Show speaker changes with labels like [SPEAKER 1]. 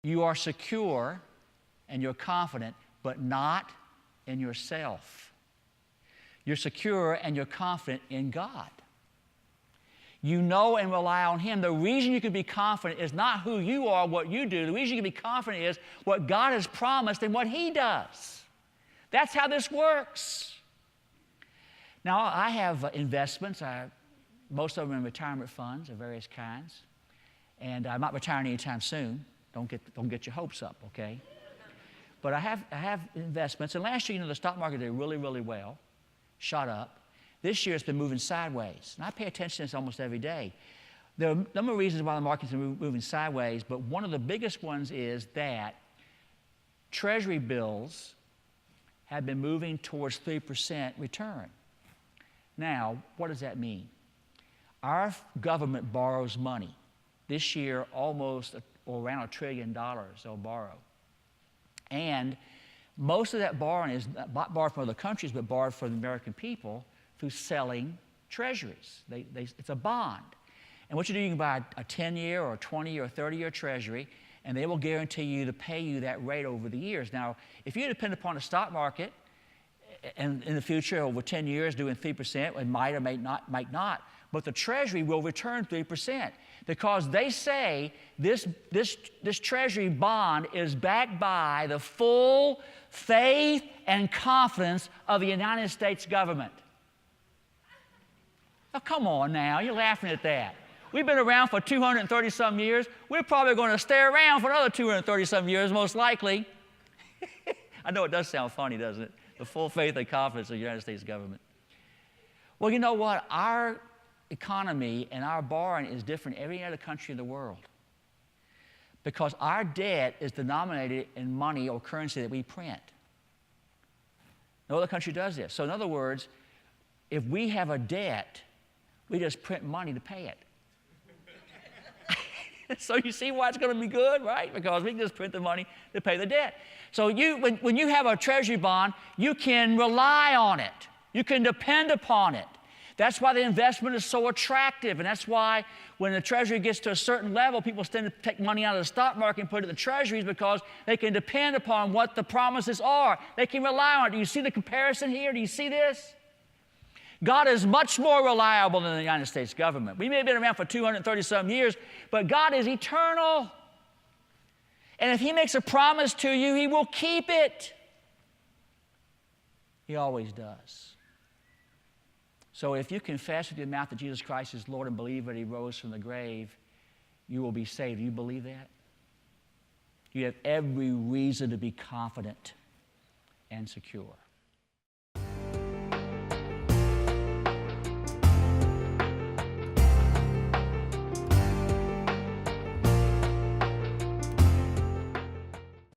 [SPEAKER 1] You are secure and you're confident, but not in yourself. You're secure and you're confident in God. You know and rely on Him. The reason you can be confident is not who you are, what you do. The reason you can be confident is what God has promised and what He does. That's how this works. Now, I have investments. Most of them in retirement funds of various kinds. And I'm not retiring anytime soon. Don't get your hopes up, okay? But I have investments. And last year, the stock market did really, really well, shot up. This year, it's been moving sideways. And I pay attention to this almost every day. There are a number of reasons why the market's moving sideways, but one of the biggest ones is that Treasury bills have been moving towards 3% return. Now, what does that mean? Our government borrows money. This year, almost or around $1 trillion they'll borrow. And most of that borrowing is not borrowed from other countries, but borrowed from the American people through selling treasuries. It's a bond. And what you do, you can buy a 10-year or a 20-year or 30-year treasury, and they will guarantee you to pay you that rate over the years. Now, if you depend upon the stock market, and in the future, over 10 years, doing 3%, it might or might not, but the Treasury will return 3% because they say this Treasury bond is backed by the full faith and confidence of the United States government. Now, come on now, you're laughing at that. We've been around for 230-some years. We're probably going to stay around for another 230-some years, most likely. I know it does sound funny, doesn't it? The full faith and confidence of the United States government. Well, you know what? Our economy and our borrowing is different than every other country in the world because our debt is denominated in money or currency that we print. No other country does this. So in other words, if we have a debt, we just print money to pay it. So you see why it's going to be good, right? Because we can just print the money to pay the debt. So when you have a Treasury bond, you can rely on it. You can depend upon it. That's why the investment is so attractive, and that's why when the Treasury gets to a certain level, people tend to take money out of the stock market and put it in the Treasuries because they can depend upon what the promises are. They can rely on it. Do you see the comparison here? Do you see this? God is much more reliable than the United States government. We may have been around for 230-some years, but God is eternal. And if He makes a promise to you, He will keep it. He always does. So if you confess with your mouth that Jesus Christ is Lord and believe that He rose from the grave, you will be saved. Do you believe that? You have every reason to be confident and secure.